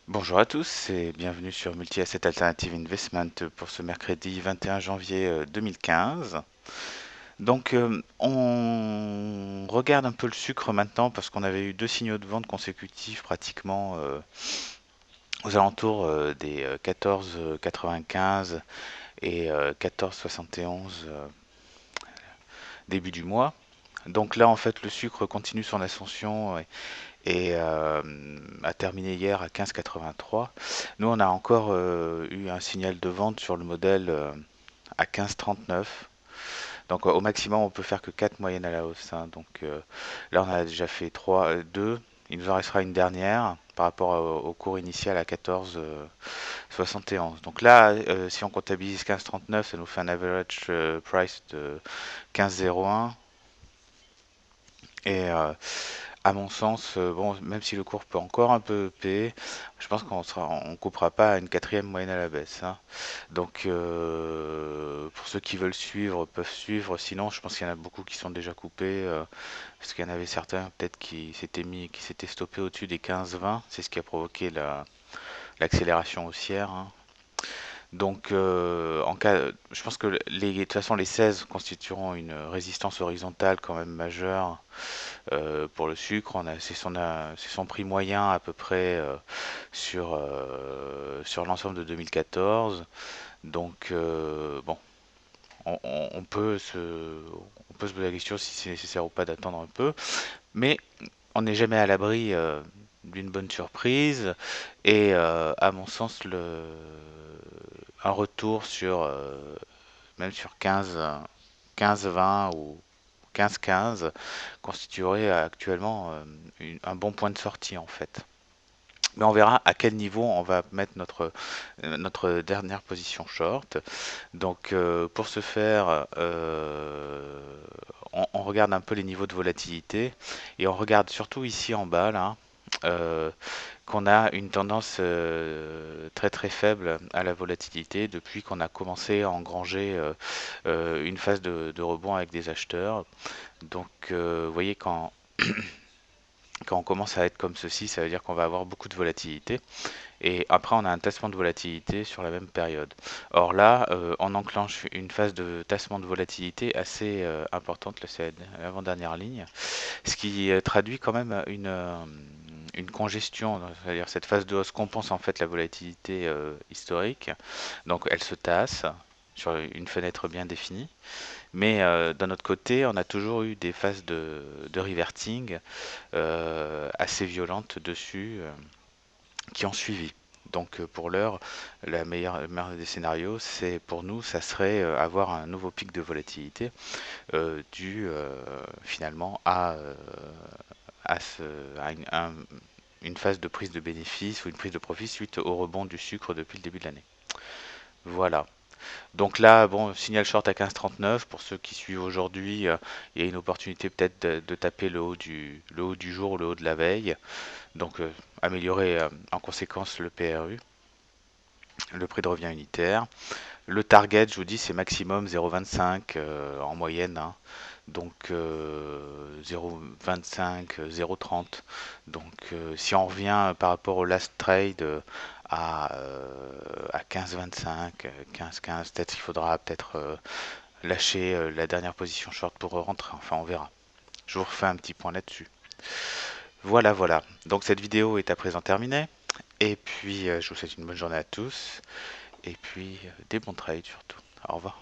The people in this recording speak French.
Bonjour à tous et bienvenue sur Multi-Asset Alternative Investment pour ce mercredi 21 janvier 2015. On regarde un peu le sucre maintenant parce qu'on avait eu deux signaux de vente consécutifs pratiquement aux alentours des 14,95 et 14,71 début du mois. Donc là, en fait, le sucre continue son ascension et a terminé hier à 15,83. Nous, on a encore eu un signal de vente sur le modèle à 15,39. Donc au maximum, on peut faire que 4 moyennes à la hausse, hein. Là, on a déjà fait 3, 2. Il nous en restera une dernière par rapport au cours initial à 14,71. Donc là, si on comptabilise 15,39, ça nous fait un average price de 15,01. Et à mon sens, bon, même si le cours peut encore un peu payer, je pense on coupera pas à une quatrième moyenne à la baisse, hein. Pour ceux qui veulent suivre, peuvent suivre. Sinon, je pense qu'il y en a beaucoup qui sont déjà coupés, parce qu'il y en avait certains peut-être qui s'étaient stoppés au-dessus des 15-20. C'est ce qui a provoqué l'accélération haussière, hein. Je pense que de toute façon, les 16 constitueront une résistance horizontale quand même majeure pour le sucre. C'est son prix moyen à peu près sur l'ensemble de 2014. Bon, on peut on peut se poser la question si c'est nécessaire ou pas d'attendre un peu, mais on n'est jamais à l'abri d'une bonne surprise. Et à mon sens, un retour même sur 15-20 ou 15-15 constituerait actuellement un bon point de sortie en fait. Mais on verra à quel niveau on va mettre notre dernière position short. Pour ce faire, on regarde un peu les niveaux de volatilité et on regarde surtout ici en bas là, euh, qu'on a une tendance très très faible à la volatilité depuis qu'on a commencé à engranger une phase de rebond avec des acheteurs. Vous voyez, quand on commence à être comme ceci, ça veut dire qu'on va avoir beaucoup de volatilité. Et après, on a un tassement de volatilité sur la même période. Or là, on enclenche une phase de tassement de volatilité assez importante, là c'est l'avant-dernière ligne, ce qui traduit quand même une congestion, c'est-à-dire cette phase de hausse compense en fait la volatilité historique, donc elle se tasse sur une fenêtre bien définie. Mais d'un autre côté, on a toujours eu des phases de reverting assez violentes dessus qui ont suivi. Pour l'heure, le meilleur des scénarios, c'est pour nous, ça serait avoir un nouveau pic de volatilité dû finalement à, ce- à une phase de prise de bénéfice ou une prise de profit suite au rebond du sucre depuis le début de l'année. Voilà. Donc là, bon, signal short à 15,39. Pour ceux qui suivent aujourd'hui, il y a une opportunité peut-être de taper le haut du jour, le haut de la veille. Améliorer en conséquence le PRU, le prix de revient unitaire. Le target, je vous dis, c'est maximum 0,25 en moyenne, hein. 0,25, 0,30. Si on revient par rapport au last trade à 15,25, 15,15, peut-être il faudra peut-être lâcher la dernière position short pour rentrer. Enfin, on verra. Je vous refais un petit point là-dessus. Voilà, voilà. Donc cette vidéo est à présent terminée. Et puis, je vous souhaite une bonne journée à tous. Et puis, des bons trades surtout. Au revoir.